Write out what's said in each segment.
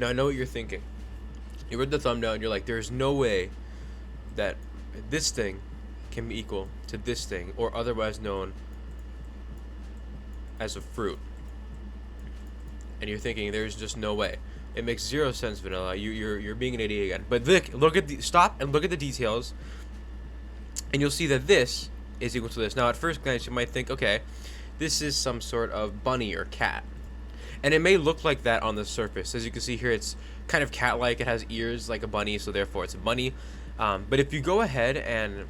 Now I know what you're thinking. You read the thumbnail and you're like, there's no way that this thing can be equal to this thing, or otherwise known as a fruit. And you're thinking, there's just no way. It makes zero sense, Vanilla. You're being an idiot again. But look at the stop and look at the details, and you'll see that this is equal to this. Now, at first glance, you might think, okay, this is some sort of bunny or cat, and it may look like that on the surface. As you can see here, it's kind of cat-like. It has ears like a bunny, so therefore it's a bunny. But if you go ahead and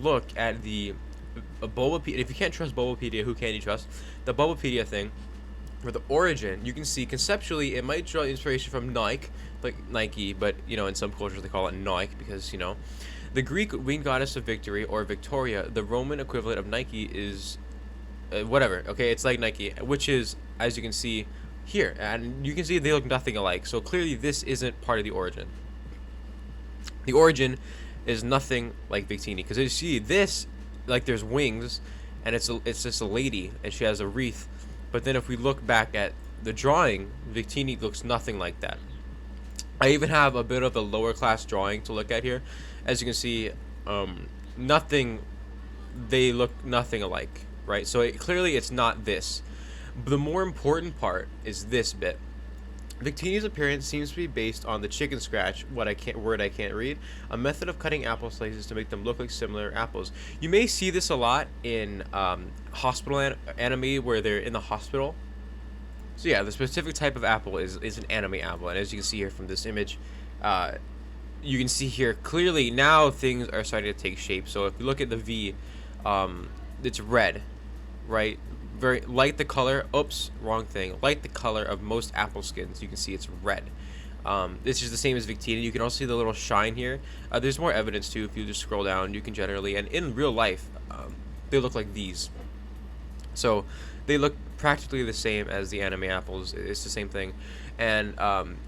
look at the Bulbapedia, if you can't trust Bulbapedia, who can you trust? The Bulbapedia thing, for the origin, you can see conceptually it might draw inspiration from Nike, like Nike, but you know, in some cultures they call it Nike because, you know, the Greek winged goddess of victory, or Victoria. The Roman equivalent of Nike is whatever. Okay, it's like Nike, which is, as you can see here, and you can see they look nothing alike. So clearly, this isn't part of the origin. The origin is nothing like Victini, because you see this, like there's wings, and it's just a lady, and she has a wreath. But then if we look back at the drawing, Victini looks nothing like that. I even have a bit of a lower class drawing to look at here. As you can see, they look nothing alike, right? So clearly it's not this. But the more important part is this bit. Victini's appearance seems to be based on the chicken scratch, word I can't read, a method of cutting apple slices to make them look like similar apples. You may see this a lot in hospital anime where they're in the hospital. So yeah, the specific type of apple is an anime apple, and as you can see here from this image, you can see here clearly now things are starting to take shape. So if you look at the V, it's red, right? Very light the color. Oops, wrong thing. Light the color of most apple skins. You can see it's red. This is the same as Victini. You can also see the little shine here. There's more evidence too. If you just scroll down, you can generally, and in real life, they look like these. So they look practically the same as the anime apples. It's the same thing, and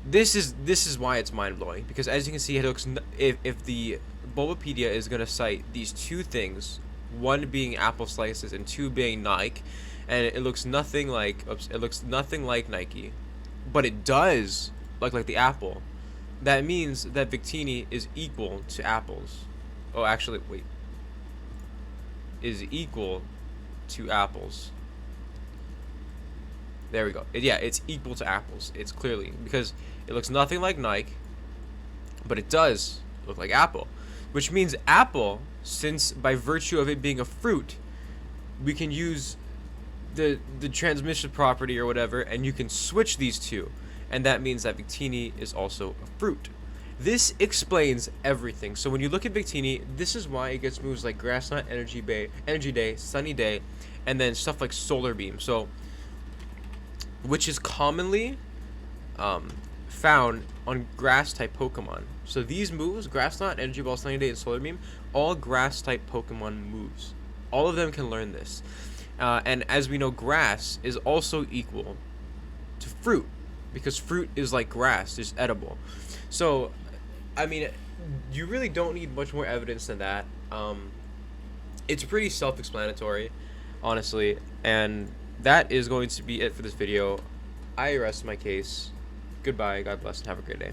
this is why it's mind blowing, because as you can see, it looks if the Bulbapedia is gonna cite these two things, one being apple slices and two being Nike. And it looks nothing like, Nike, but it does look like the apple. That means that Victini is equal to apples. Oh, actually, wait. Is equal to apples. There we go. Yeah, it's equal to apples. It's clearly, because it looks nothing like Nike, but it does look like apple. Which means apple, since by virtue of it being a fruit, we can use the transmission property or whatever, and you can switch these two, and that means that Victini is also a fruit. This explains everything. So when you look at Victini, this is why it gets moves like Grass Knot, Energy Day, Sunny Day, and then stuff like Solar Beam. So, which is commonly found on grass type Pokemon. So these moves, Grass Knot, Energy Ball, Sunny Day, and Solar Beam, all grass type Pokemon moves. All of them can learn this. And as we know, grass is also equal to fruit, because fruit is like grass, it's edible. So, I mean, you really don't need much more evidence than that. It's pretty self-explanatory, honestly, and that is going to be it for this video. I rest my case. Goodbye, God bless, and have a great day.